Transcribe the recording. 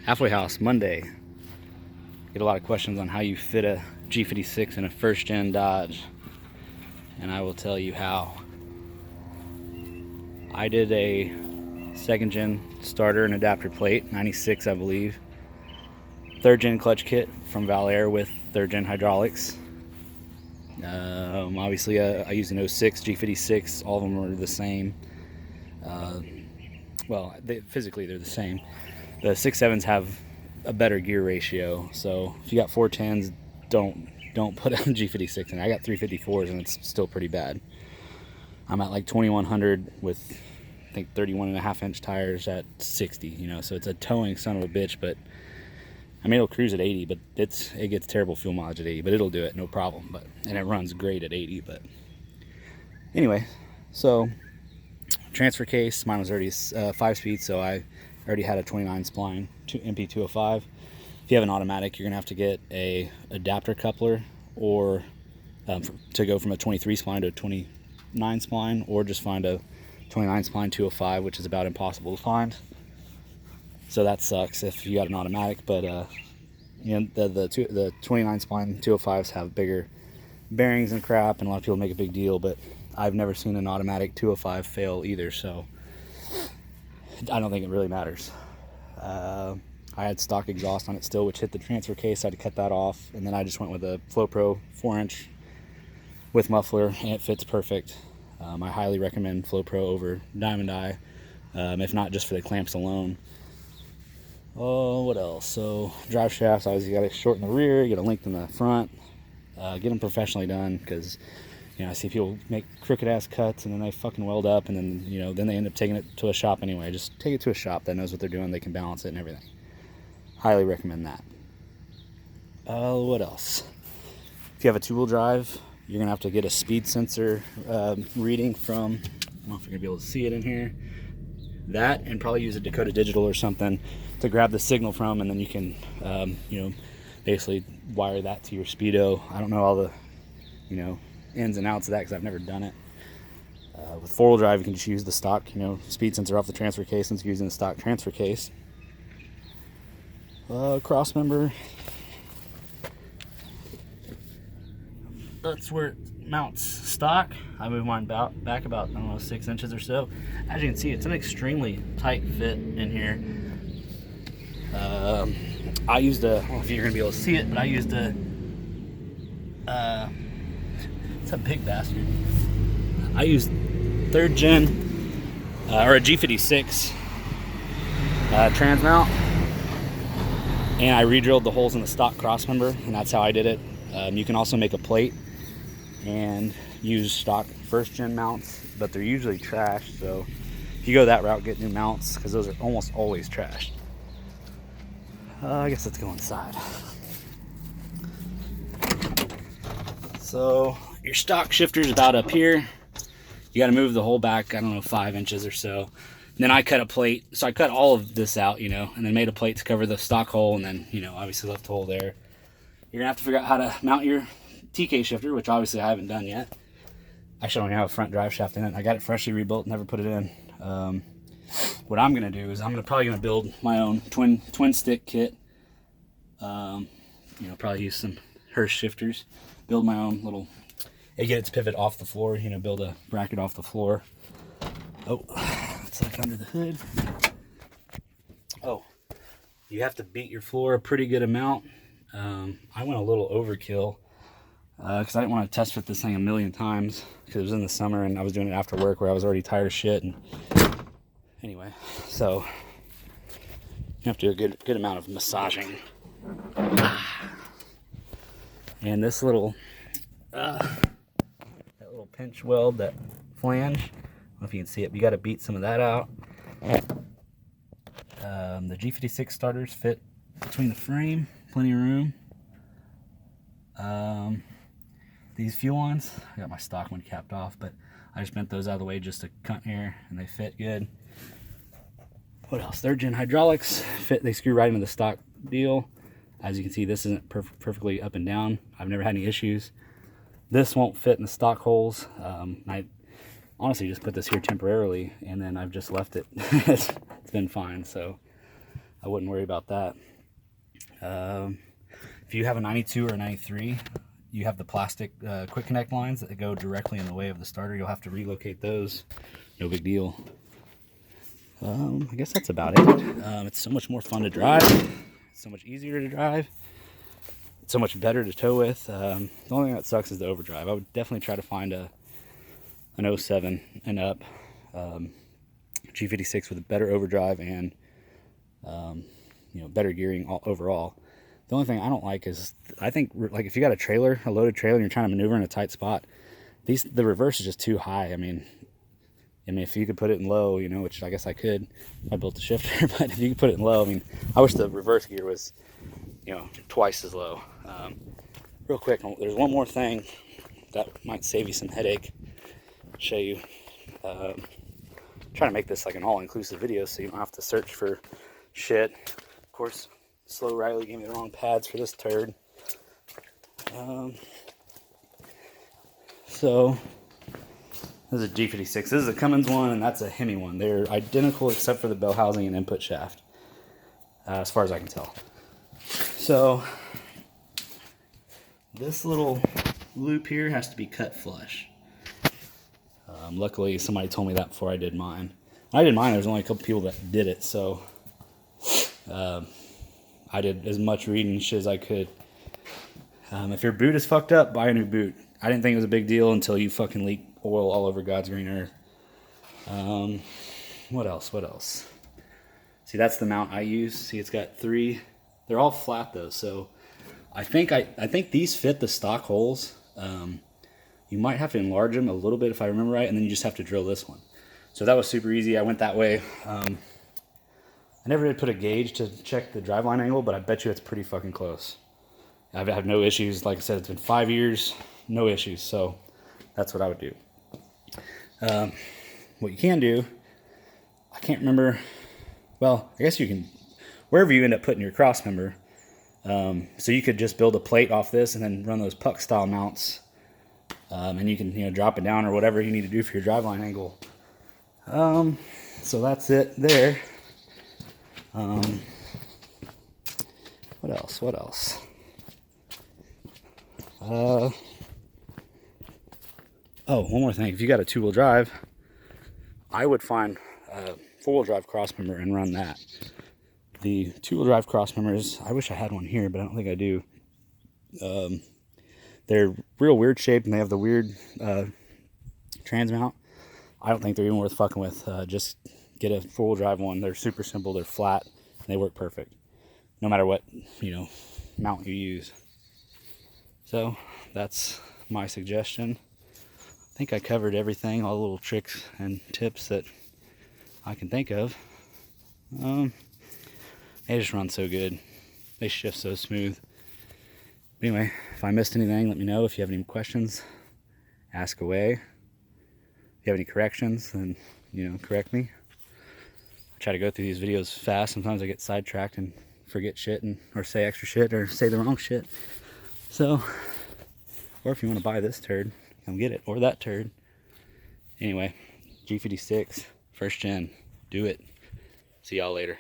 Halfway House, Monday. Get a lot of questions on how you fit a G56 in a first-gen Dodge, and I will tell you how. I did a second-gen starter and adapter plate, 96 I believe. Third-gen clutch kit from Valair with third-gen hydraulics. Obviously I used an 06 G56, all of them are the same. Well, physically they're the same. The 6.7s have a better gear ratio, so if you got 410s, don't put a G56 in. I got 354s and it's still pretty bad. I'm at like 2100 with I think 31.5-inch tires at 60, you know, so it's a towing son of a bitch. But I mean, it'll cruise at 80, but it gets terrible fuel mileage at 80, but it'll do it no problem. And it runs great at 80. But anyway, so transfer case, mine was already 5-speed, so I already had a 29 spline MP205. If you have an automatic, you're gonna have to get a adapter coupler, or to go from a 23 spline to a 29 spline, or just find a 29 spline 205, which is about impossible to find. So that sucks if you got an automatic. But you know, the 29 spline 205s have bigger bearings and crap, and a lot of people make a big deal, but I've never seen an automatic 205 fail either, so I don't think it really matters. I had stock exhaust on it still, which hit the transfer case. I had to cut that off, and then I just went with a FlowPro 4-inch with muffler, and it fits perfect. I highly recommend FlowPro over Diamond Eye, if not just for the clamps alone. Oh, what else? So drive shafts, obviously you got to shorten the rear, you got to lengthen the front, get them professionally done, because you know, I see people make crooked ass cuts and then they fucking weld up, and then, you know, then they end up taking it to a shop anyway. Just take it to a shop that knows what they're doing, they can balance it and everything. Highly recommend that. What else? If you have a two-wheel drive, you're gonna have to get a speed sensor reading from, I don't know if you're gonna be able to see it in here, that, and probably use a Dakota Digital or something to grab the signal from, and then you can you know, basically wire that to your Speedo. I don't know all the, you know, ins and outs of that because I've never done it. With four-wheel drive, you can just use the stock, you know, speed sensor off the transfer case, since you're using the stock transfer case. Crossmember, that's where it mounts stock. I moved mine back about, I don't know, 6 inches or so. As you can see, it's an extremely tight fit in here. I used a, I don't know if you're gonna be able to see it, but I used a it's a big bastard. I used third gen or a G56 trans mount, and I re-drilled the holes in the stock crossmember, and that's how I did it. You can also make a plate and use stock first gen mounts, but they're usually trashed, so if you go that route, get new mounts, because those are almost always trashed. I guess let's go inside. So your stock shifter's about up here. You got to move the hole back, I don't know, 5 inches or so. And then I cut a plate, so I cut all of this out, you know, and then made a plate to cover the stock hole, and then, you know, obviously left a hole there. You're gonna have to figure out how to mount your TK shifter, which obviously I haven't done yet. Actually, I don't even have a front drive shaft in it. I got it freshly rebuilt, never put it in. What I'm gonna do is I'm probably gonna build my own twin stick kit. You know, probably use some Hirsch shifters. Build my own little, get its pivot off the floor. You know, build a bracket off the floor. Oh, it's like under the hood. Oh, you have to beat your floor a pretty good amount. I went a little overkill because I didn't want to test fit this thing a million times, because it was in the summer and I was doing it after work where I was already tired of shit. And anyway, so you have to do a good amount of massaging. And this little that little pinch weld, that flange, I don't know if you can see it, but you got to beat some of that out. The G56 starters fit between the frame, plenty of room. These fuel lines, I got my stock one capped off, but I just bent those out of the way just to cut here, and they fit good. What else? Third gen hydraulics fit, they screw right into the stock deal. As you can see, this isn't perfectly up and down. I've never had any issues. This won't fit in the stock holes. I honestly just put this here temporarily, and then I've just left it. It's been fine. So I wouldn't worry about that. If you have a 92 or a 93, you have the plastic quick connect lines that go directly in the way of the starter. You'll have to relocate those. No big deal. I guess that's about it. It's so much more fun to drive. It's so much easier to drive. It's so much better to tow with. The only thing that sucks is the overdrive. I would definitely try to find an 07 and up G56 with a better overdrive and better gearing overall. The only thing I don't like is, I think, like, if you got a loaded trailer, and you're trying to maneuver in a tight spot, the reverse is just too high. I mean, if you could put it in low, which I guess I could, I built a shifter, but if you could put it in low, I mean, I wish the reverse gear was, twice as low. Real quick, there's one more thing that might save you some headache. I'll show you. Trying to make this like an all-inclusive video so you don't have to search for shit. Of course, Slow Riley gave me the wrong pads for this turd. So this is a G56. This is a Cummins one, and that's a Hemi one. They're identical except for the bell housing and input shaft, as far as I can tell. So this little loop here has to be cut flush. Luckily, somebody told me that before I did mine. I did mine. There was only a couple people that did it, so I did as much reading shit as I could. If your boot is fucked up, buy a new boot. I didn't think it was a big deal until you fucking leak oil all over God's green earth. What else? See, that's the mount I use. See, it's got 3. They're all flat though, so I think these fit the stock holes. You might have to enlarge them a little bit if I remember right, and then you just have to drill this one. So that was super easy. I went that way. I never did put a gauge to check the driveline angle, but I bet you it's pretty fucking close. I've had no issues. Like I said, it's been 5 years, no issues. So that's what I would do. What you can do, I can't remember. Well, I guess you can, wherever you end up putting your crossmember. So you could just build a plate off this and then run those puck style mounts. And you can, drop it down or whatever you need to do for your driveline angle. So that's it there. What else? Oh, one more thing. If you got a 2-wheel drive, I would find a 4-wheel drive crossmember and run that. The 2-wheel drive crossmembers, I wish I had one here, but I don't think I do. They're real weird shaped, and they have the weird trans mount. I don't think they're even worth fucking with. Just get a 4-wheel drive one. They're super simple. They're flat. And they work perfect, no matter what mount you use. So that's my suggestion. I think I covered everything, all the little tricks and tips that I can think of. They just run so good. They shift so smooth. Anyway, if I missed anything, let me know. If you have any questions, ask away. If you have any corrections, then, correct me. I try to go through these videos fast. Sometimes I get sidetracked and forget shit or say extra shit or say the wrong shit. So, or if you want to buy this turd, come get it. Or that turd. Anyway, G56, 1st gen. Do it. See y'all later.